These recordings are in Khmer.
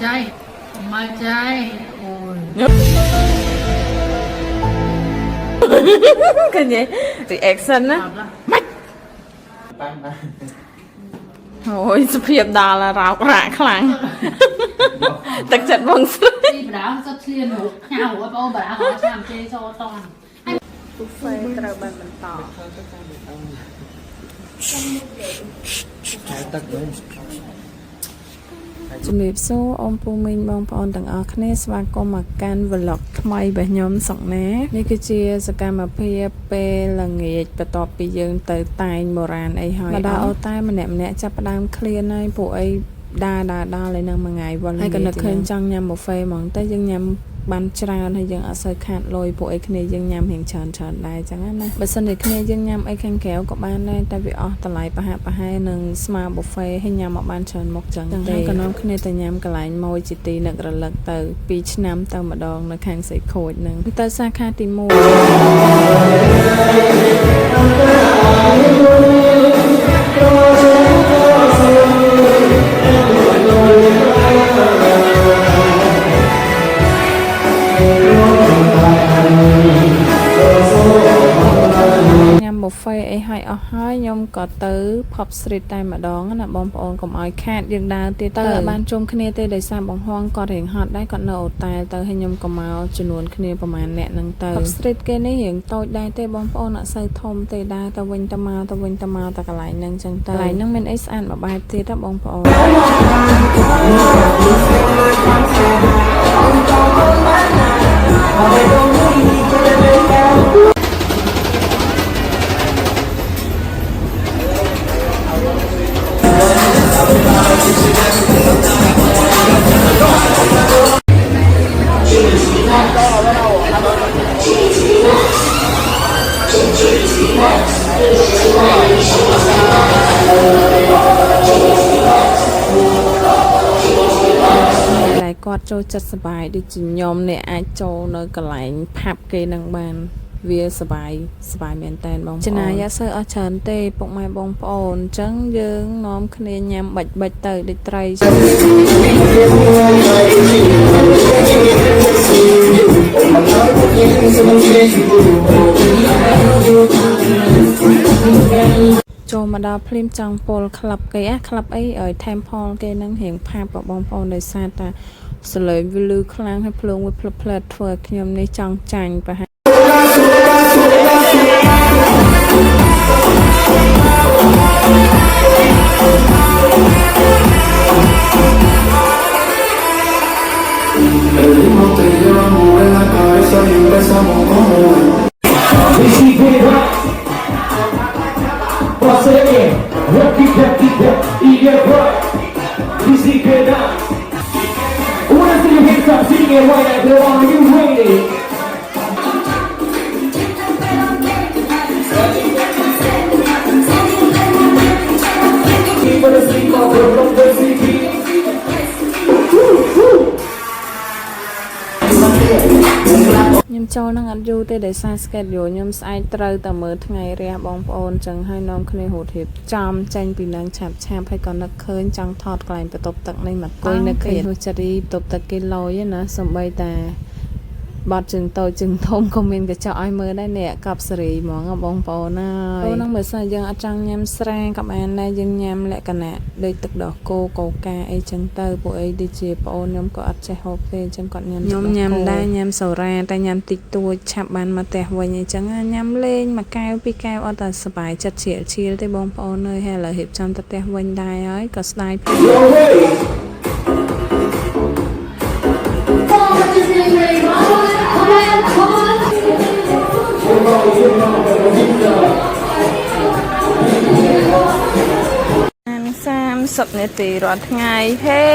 ใจโอ้ย cái gì reaction á mách ôi sụp hiệp đà là rào rạ khẳng tật chật bằng sức đi bà đá rất thiên hụt nhau hụt bao bà đá họ làm chê cho toàn buffetត្រូវបានបន្តជំរាបសួរអូនពូមីងបងប្អូនទាំងអស់គ្នាស្វាគមន៍មកកាន់ vlog ថ្មីរបស់ខ្ញុំសុកណានេះគឺជាសកម្មភាពពេលល្ងាចបន្ទាប់ពីយើងទៅតែងបុរាណអីហើយម្ដងអូតែម្នាក់ចាប់ផ្ដើមឃ្លានហើយពួកអីដើរលេងនឹងមួយថ្ងៃវល់ហើយក៏នឹកឃើញចង់ញ៉ាំ buffet ហ្មងតែយើងញ៉ាំបានច្រើនហើយយើងអត់សូវខាតលុយពួកអីគ្នាយើងញ៉ាំរៀងច្រើនដែរអញ្ចឹងណាបើសិនជាគ្នាយើងញ៉ាំអីខាងក្រៅក៏បានដែរតែវាអស់តម្លៃប្រហែលនឹងស្មើ buffet ហើយញ៉ាំមកបានច្រើនមុខចឹងតែក៏នាំគ្នាទៅញ៉ាំកន្លែងម៉ួយជាទីនឹករលឹកទៅ2ឆ្នាំទៅម្ដងនៅខាងសីខូចហ្នឹងទៅសាខាទីbuffet អីហើយអស់ហើយខ្ញុំក៏ទៅ Pop Street តែម្ដងណាបងប្អូនកុំឲ្យខាតយើងដើរទៀតទៅបានជុំគ្នាទេដោយសារបង្ហងគាត់រៀងហត់ដែរគាត់នៅអូតែលទៅហើយខ្ញុំក៏មកចំនួនគ្នាប្រហែលអ្នកហ្នឹងទៅ Pop Street គេនេះរៀងតូចដែរទេបងប្អូនអត់សូវធំទេដើរទៅវិញទៅមកទៅកន្លែងហ្នឹងចឹងទៅកន្លែងហ្នឹងមានអីស្អាតមួយបែបទៀតណាបងប្អូនគាត់ចូលចិត្តសប្បាយដូចជាខ្ញុំនេះអាចចូលនៅកន្លែងផាប់គេនឹងបានវាសប្បាយមែនតើបងប្អូនចំណាយអត់សូវអស់ច្រើនទេពុកម៉ែបងប្អូនអញ្ចឹងយើងនាំគ្នាញ៉ាំបាច់ទៅដូចត្រីចូលមកដល់ភ្លាមចង់ពលក្លឹបគេក្លឹបអីឲ្យ Temple គេនឹងរៀងផាប់បងប្អូនដោយសារតែសលេងវាលឺខ្លាំងហើយភ្លើងវាផ្លឹបផ្លែតធ្វើឲ្យខ្ញុំនេះចង់ចាញ់ប្រហែលSinging it right now, girl, are you ready? Keep it asleep, my girl, don't go sleep. ខ្ញុំចូលនឹងអត់យូរទេដោយសារ schedule ខ្ញុំស្អែកត្រូវតែមើលថ្ងៃរះបងប្អូនចឹងហើយនាំគ្នាហូតរៀបចំចេញពីនឹងឆាប់ហើយក៏នឹកឃើញចង់ថតកន្លែងបន្ទប់ទឹកនេះមកអង្គុយនៅគេហូចរីបន្ទប់ទឹកគេលយណាសំបីតាបាត់ជើងតូចជើងធំក៏មានកញ្ចក់ឲ្យមើលដែរនេះកប់សេរីហ្មងបងប្អូនហើយអូននឹងបើសិនយើងអត់ចង់ញ៉ាំស្រាក៏បានដែរយើងញ៉ាំលក្ខណៈដូចទឹកដោះគោកូកាអីចឹងទៅពួកអីដូចជាប្អូនខ្ញុំក៏អត់ចេះហូបទេអញ្ចឹងគាត់ញ៉ាំខ្ញុំញ៉ាំដែរញ៉ាំសូរ៉ាតែញ៉ាំតិចតួចឆាប់បានមកផ្ទះវិញអញ្ចឹងញ៉ាំលេងមួយកែវពីរកែវអត់តែសប្បាយចិត្តឈៀលទេបងប្អូនអើយហើយឥឡូវរៀបចំទៅផ្ទះវិញដែរហើយក៏ស្ដាយពេក30នាទីរាល់ថ្ងៃហេ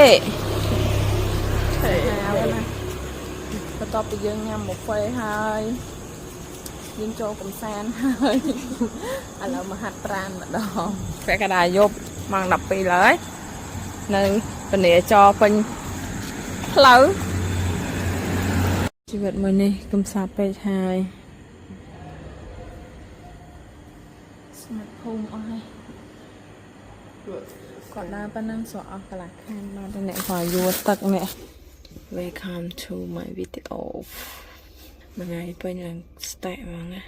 បន្ទាប់ពីយើងញ៉ាំ buffet ហើយយើងចូលកំសាន្តហើយឥឡូវមកហាត់ប្រាណម្ដងពេលកណ្ដាលយប់ម៉ោង 12 ហើយនៅពនាចរពេញផ្លូវជីវិតមួយនេះកំសាន្តពេកហើយស្មាត់ភូមិអស់ហើយ គាត់ដើរប៉ុណ្ណឹងស្រកអស់កន្លះខានមកទៅអ្នកក៏យួរទឹកនេះ Welcome to my video មួយថ្ងៃពេញឡើង stack ហ្មងណា